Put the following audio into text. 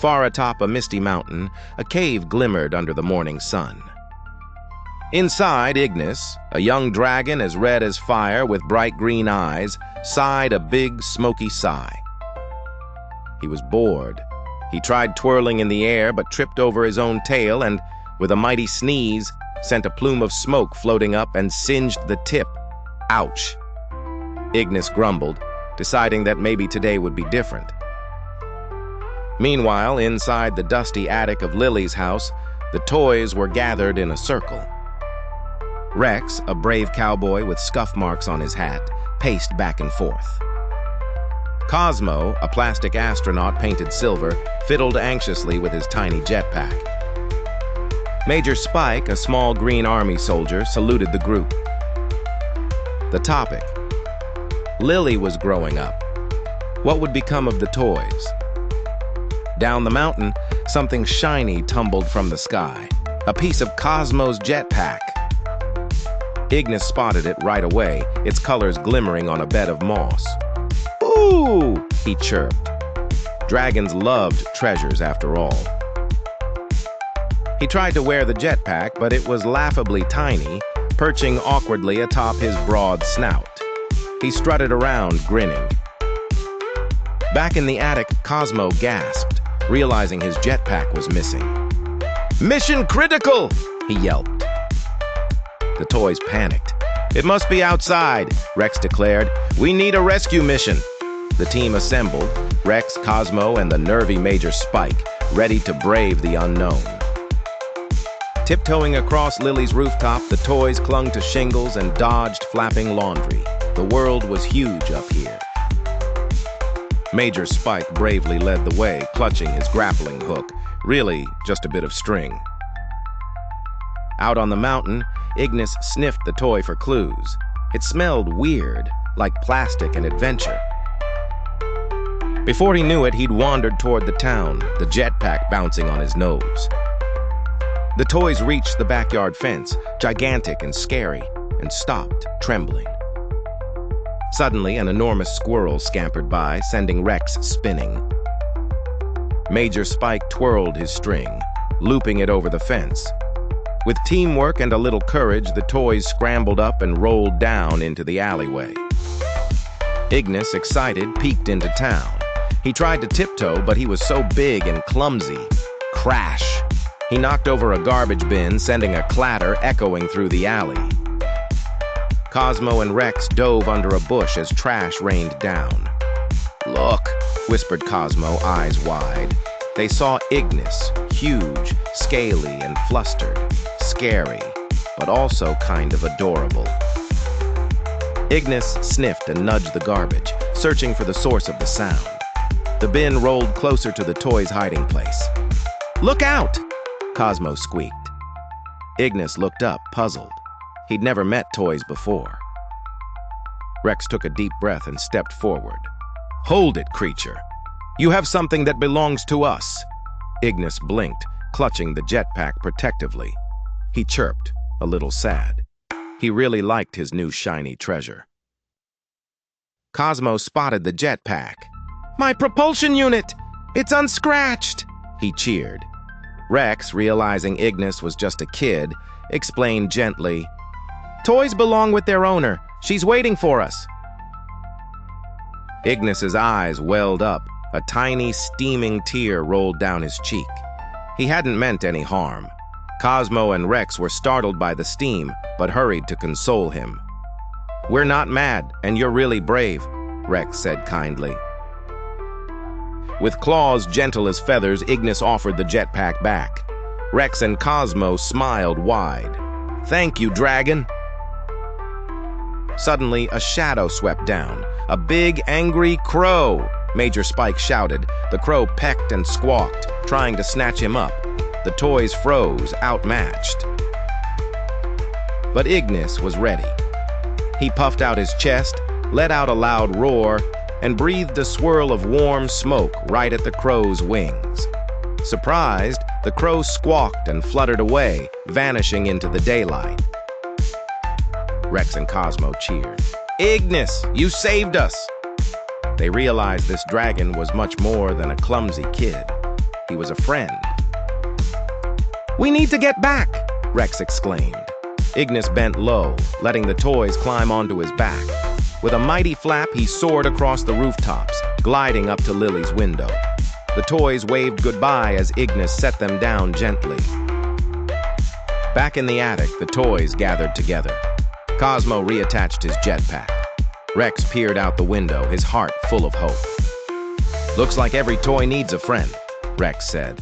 Far atop a misty mountain, a cave glimmered under the morning sun. Inside, Ignis, a young dragon as red as fire with bright green eyes, sighed a big, smoky sigh. He was bored. He tried twirling in the air but tripped over his own tail and, with a mighty sneeze, sent a plume of smoke floating up and singed the tip. Ouch! Ignis grumbled, deciding that maybe today would be different. Meanwhile, inside the dusty attic of Lily's house, the toys were gathered in a circle. Rex, a brave cowboy with scuff marks on his hat, paced back and forth. Cosmo, a plastic astronaut painted silver, fiddled anxiously with his tiny jetpack. Major Spike, a small green army soldier, saluted the group. The topic: Lily was growing up. What would become of the toys? Down the mountain, something shiny tumbled from the sky. A piece of Cosmo's jetpack. Ignis spotted it right away, its colors glimmering on a bed of moss. "Ooh!" he chirped. Dragons loved treasures after all. He tried to wear the jetpack, but it was laughably tiny, perching awkwardly atop his broad snout. He strutted around, grinning. Back in the attic, Cosmo gasped, realizing his jetpack was missing. "Mission critical!" he yelped. The toys panicked. "It must be outside," Rex declared. "We need a rescue mission." The team assembled, Rex, Cosmo, and the nervy Major Spike, ready to brave the unknown. Tiptoeing across Lily's rooftop, the toys clung to shingles and dodged flapping laundry. The world was huge up here. Major Spike bravely led the way, clutching his grappling hook, really just a bit of string. Out on the mountain, Ignis sniffed the toy for clues. It smelled weird, like plastic and adventure. Before he knew it, he'd wandered toward the town, the jetpack bouncing on his nose. The toys reached the backyard fence, gigantic and scary, and stopped, trembling. Suddenly, an enormous squirrel scampered by, sending Rex spinning. Major Spike twirled his string, looping it over the fence. With teamwork and a little courage, the toys scrambled up and rolled down into the alleyway. Ignis, excited, peeked into town. He tried to tiptoe, but he was so big and clumsy. Crash! He knocked over a garbage bin, sending a clatter echoing through the alley. Cosmo and Rex dove under a bush as trash rained down. "Look," whispered Cosmo, eyes wide. They saw Ignis, huge, scaly, and flustered. Scary, but also kind of adorable. Ignis sniffed and nudged the garbage, searching for the source of the sound. The bin rolled closer to the toy's hiding place. "Look out!" Cosmo squeaked. Ignis looked up, puzzled. He'd never met toys before. Rex took a deep breath and stepped forward. "Hold it, creature. You have something that belongs to us." Ignis blinked, clutching the jetpack protectively. He chirped, a little sad. He really liked his new shiny treasure. Cosmo spotted the jetpack. "My propulsion unit! It's unscratched!" he cheered. Rex, realizing Ignis was just a kid, explained gently, "Toys belong with their owner. She's waiting for us." Ignis's eyes welled up. A tiny, steaming tear rolled down his cheek. He hadn't meant any harm. Cosmo and Rex were startled by the steam, but hurried to console him. "We're not mad, and you're really brave," Rex said kindly. With claws gentle as feathers, Ignis offered the jetpack back. Rex and Cosmo smiled wide. "Thank you, dragon." Suddenly, a shadow swept down. A big, angry crow! Major Spike shouted. The crow pecked and squawked, trying to snatch him up. The toys froze, outmatched. But Ignis was ready. He puffed out his chest, let out a loud roar, and breathed a swirl of warm smoke right at the crow's wings. Surprised, the crow squawked and fluttered away, vanishing into the daylight. Rex and Cosmo cheered. "Ignis, you saved us!" They realized this dragon was much more than a clumsy kid. he was a friend. "We need to get back," Rex exclaimed. Ignis bent low, letting the toys climb onto his back. With a mighty flap, he soared across the rooftops, gliding up to Lily's window. The toys waved goodbye as Ignis set them down gently. Back in the attic, the toys gathered together. Cosmo reattached his jetpack. Rex peered out the window, his heart full of hope. "Looks like every toy needs a friend," Rex said.